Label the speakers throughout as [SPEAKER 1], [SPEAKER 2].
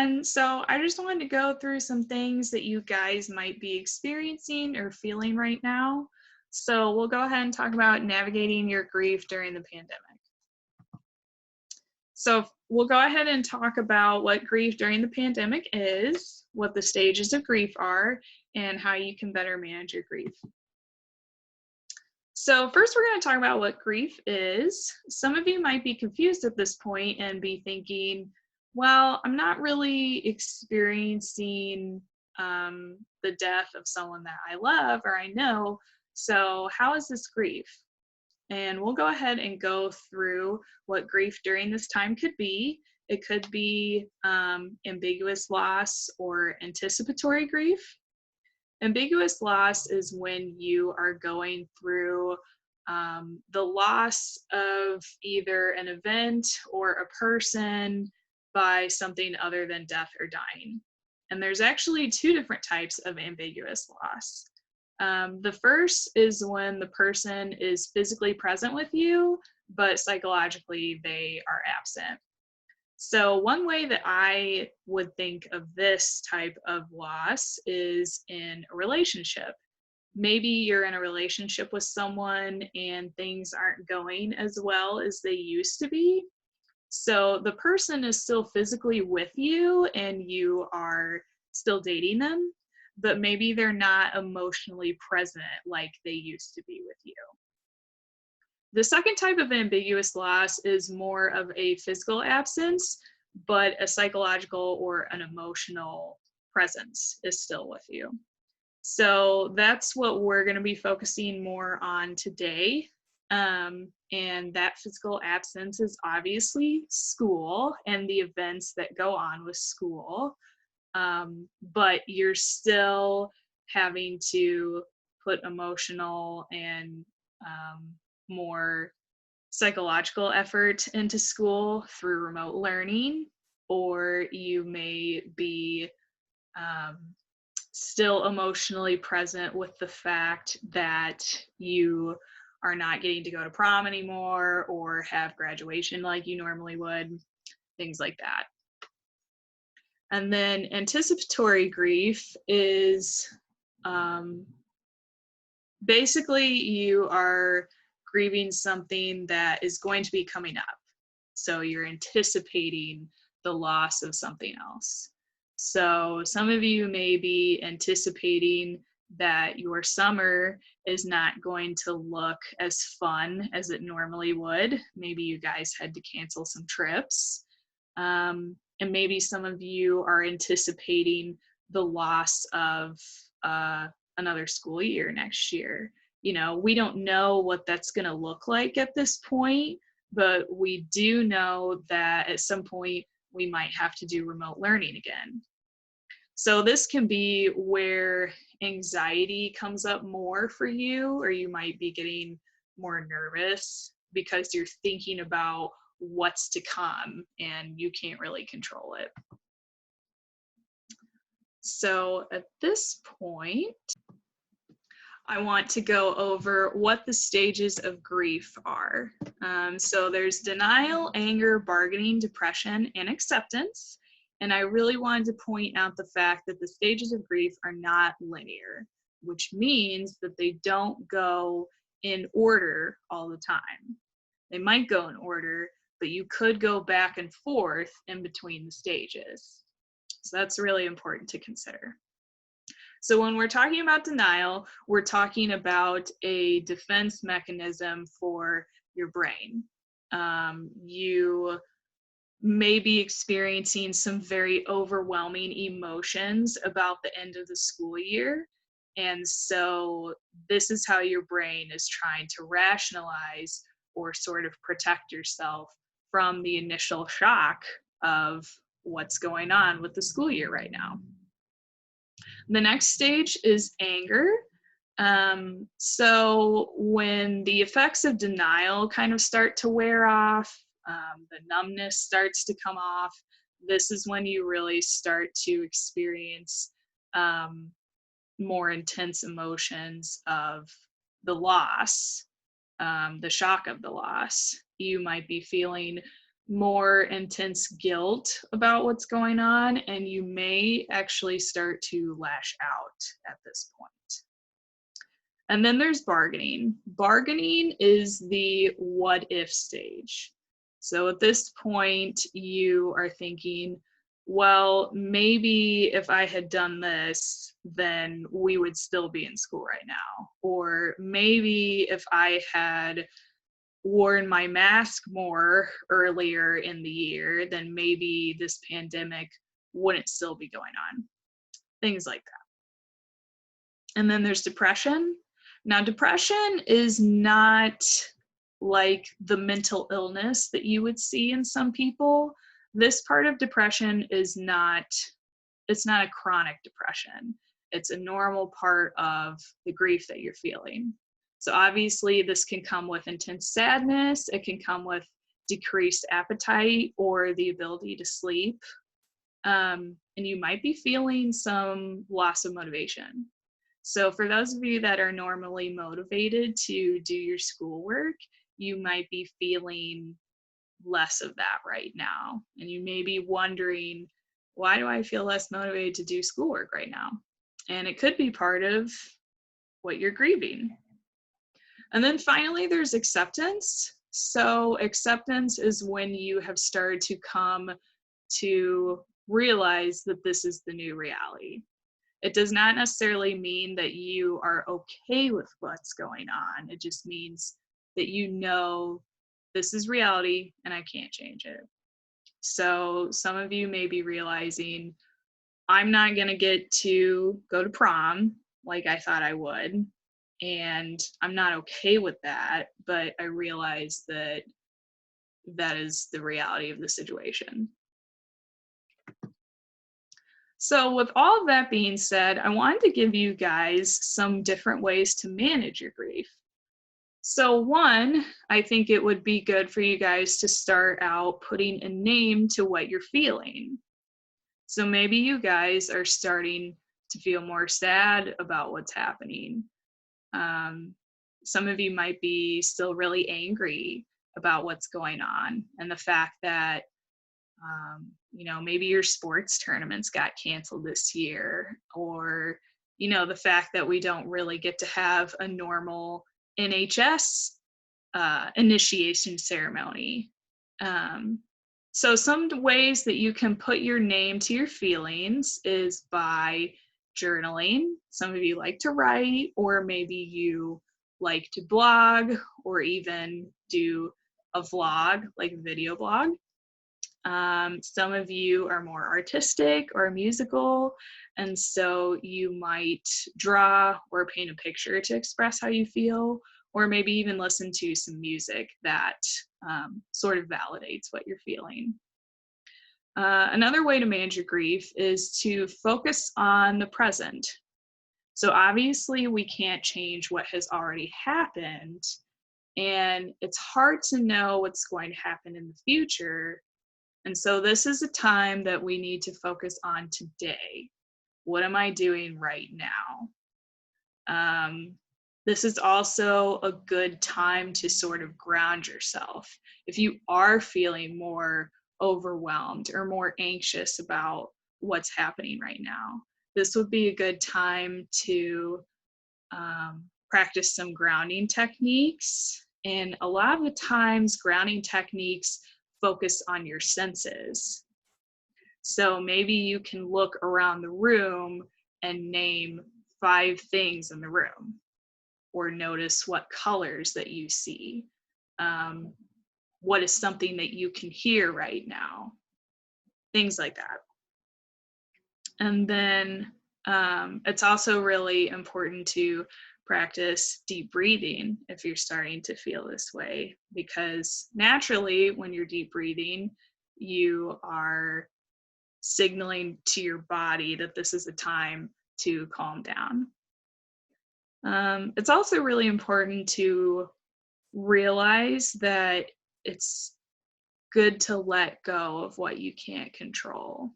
[SPEAKER 1] everyone. So I just wanted to go through some things that you guys might be experiencing or feeling right now. So we'll go ahead and talk about navigating your grief during the pandemic. So we'll go ahead and talk about what grief during the pandemic is, what the stages of grief are, and how you can better manage your grief. So first we're going to talk about what grief is. Some of you might be confused at this point and be thinking, well, I'm not really experiencing the death of someone that I love or I know, so how is this grief? And we'll go ahead and go through what grief during this time could be. It could be ambiguous loss or anticipatory grief. Ambiguous loss is when you are going through the loss of either an event or a person by something other than death or dying. And there's actually two different types of ambiguous loss. The first is when the person is physically present with you, but psychologically they are absent. So one way that I would think of this type of loss is in a relationship. Maybe you're in a relationship with someone and things aren't going as well as they used to be. So the person is still physically with you and you are still dating them, but maybe they're not emotionally present like they used to be with you. The second type of ambiguous loss is more of a physical absence, but a psychological or an emotional presence is still with you. So that's what we're going to be focusing more on today. And that physical absence is obviously school and the events that go on with school. But you're still having to put emotional and more psychological effort into school through remote learning, or you may be still emotionally present with the fact that you are not getting to go to prom anymore or have graduation like you normally would, things like that. And then anticipatory grief is basically you are grieving something that is going to be coming up. So you're anticipating the loss of something else. So some of you may be anticipating that your summer is not going to look as fun as it normally would. Maybe you guys had to cancel some trips. And maybe some of you are anticipating the loss of another school year next year. You know, we don't know what that's going to look like at this point, but we do know that at some point we might have to do remote learning again. So this can be where anxiety comes up more for you, or you might be getting more nervous because you're thinking about what's to come and you can't really control it. So at this point, I want to go over what the stages of grief are. So there's denial, anger, bargaining, depression, and acceptance. And I really wanted to point out the fact that the stages of grief are not linear, which means that they don't go in order all the time. They might go in order, but you could go back and forth in between the stages. So that's really important to consider. So when we're talking about denial, we're talking about a defense mechanism for your brain. You may be experiencing some very overwhelming emotions about the end of the school year. And so this is how your brain is trying to rationalize or sort of protect yourself from the initial shock of what's going on with the school year right now. The next stage is anger. So when the effects of denial kind of start to wear off, the numbness starts to come off, this is when you really start to experience more intense emotions of the loss, the shock of the loss. You might be feeling more intense guilt about what's going on, and you may actually start to lash out at this point. And then there's bargaining. Bargaining is the what if stage. So at this point, you are thinking, well, maybe if I had done this, then we would still be in school right now. Or maybe if I had worn my mask more earlier in the year, then maybe this pandemic wouldn't still be going on. Things like that. And then there's depression. Now, depression is not like the mental illness that you would see in some people. This part of depression is not, it's not a chronic depression. It's a normal part of the grief that you're feeling. So obviously this can come with intense sadness. It can come with decreased appetite or the ability to sleep. And you might be feeling some loss of motivation. So for those of you that are normally motivated to do your schoolwork, you might be feeling less of that right now. And you may be wondering, why do I feel less motivated to do schoolwork right now? And it could be part of what you're grieving. And then finally, there's acceptance. So acceptance is when you have started to come to realize that this is the new reality. It does not necessarily mean that you are okay with what's going on. It just means that you know this is reality and I can't change it. So some of you may be realizing, I'm not going to get to go to prom like I thought I would. And I'm not okay with that, but I realize that that is the reality of the situation. So with all of that being said, I wanted to give you guys some different ways to manage your grief. So one, I think it would be good for you guys to start out putting a name to what you're feeling. So maybe you guys are starting to feel more sad about what's happening. Some of you might be still really angry about what's going on and the fact that maybe your sports tournaments got canceled this year, or the fact that we don't really get to have a normal NHS initiation ceremony. So some ways that you can put your name to your feelings is by journaling. Some of you like to write, or maybe you like to blog, or even do a vlog, like a video blog. Some of you are more artistic or musical, and so you might draw or paint a picture to express how you feel, or maybe even listen to some music that sort of validates what you're feeling. Another way to manage your grief is to focus on the present. So obviously we can't change what has already happened, and it's hard to know what's going to happen in the future. And so this is a time that we need to focus on today. What am I doing right now? This is also a good time to sort of ground yourself. If you are feeling more overwhelmed or more anxious about what's happening right now, this would be a good time to practice some grounding techniques. And a lot of the times, grounding techniques focus on your senses. So maybe you can look around the room and name 5 things in the room, or notice what colors that you see. What is something that you can hear right now? Things like that. And then it's also really important to practice deep breathing if you're starting to feel this way, because naturally when you're deep breathing, you are signaling to your body that this is a time to calm down. It's also really important to realize that it's good to let go of what you can't control.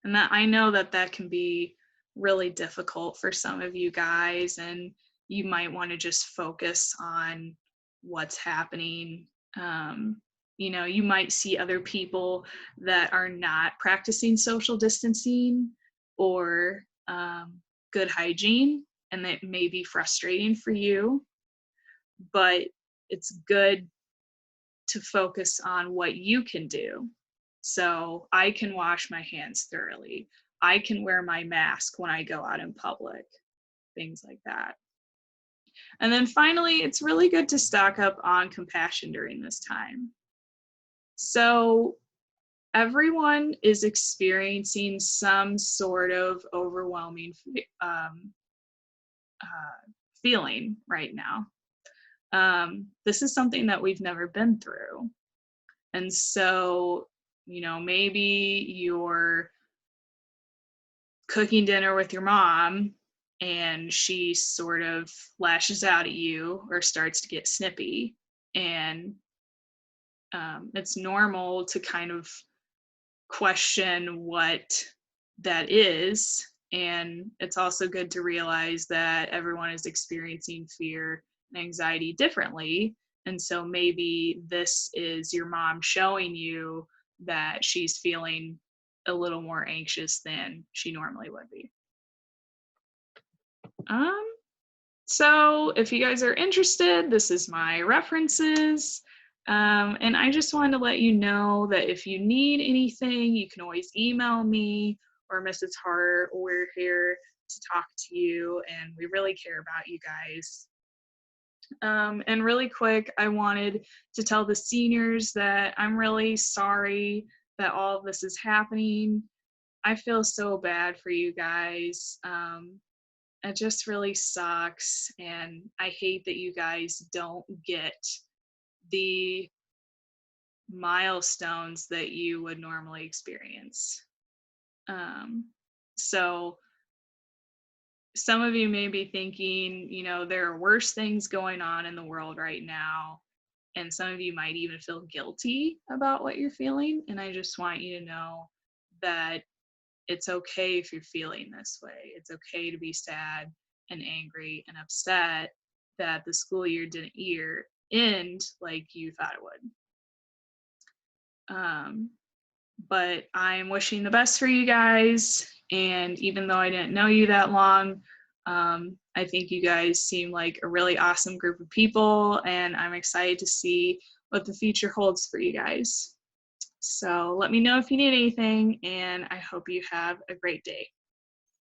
[SPEAKER 1] And that I know that that can be really difficult for some of you guys, and you might want to just focus on what's happening You know, you might see other people that are not practicing social distancing or good hygiene, and that may be frustrating for you, but it's good to focus on what you can do. So I can wash my hands thoroughly. I can wear my mask when I go out in public, things like that. And then finally, it's really good to stock up on compassion during this time. So everyone is experiencing some sort of overwhelming feeling right now. This is something that we've never been through. And so, you know, maybe you're cooking dinner with your mom and she sort of lashes out at you or starts to get snippy. And it's normal to kind of question what that is. And it's also good to realize that everyone is experiencing fear and anxiety differently. And so maybe this is your mom showing you that she's feeling a little more anxious than she normally would be. Um, so if you guys are interested, this is my references. And I just wanted to let you know that if you need anything, you can always email me or Mrs. Hart. We're here to talk to you, and we really care about you guys. And really quick, I wanted to tell the seniors that I'm really sorry that all of this is happening. I feel so bad for you guys. It just really sucks, and I hate that you guys don't get the milestones that you would normally experience. So some of you may be thinking, you know, there are worse things going on in the world right now, and some of you might even feel guilty about what you're feeling. And I just want you to know that it's okay if you're feeling this way. It's okay to be sad and angry and upset that the school year didn't end like you thought it would. But I'm wishing the best for you guys. And even though I didn't know you that long, I think you guys seem like a really awesome group of people, and I'm excited to see what the future holds for you guys. So let me know if you need anything, and I hope you have a great day.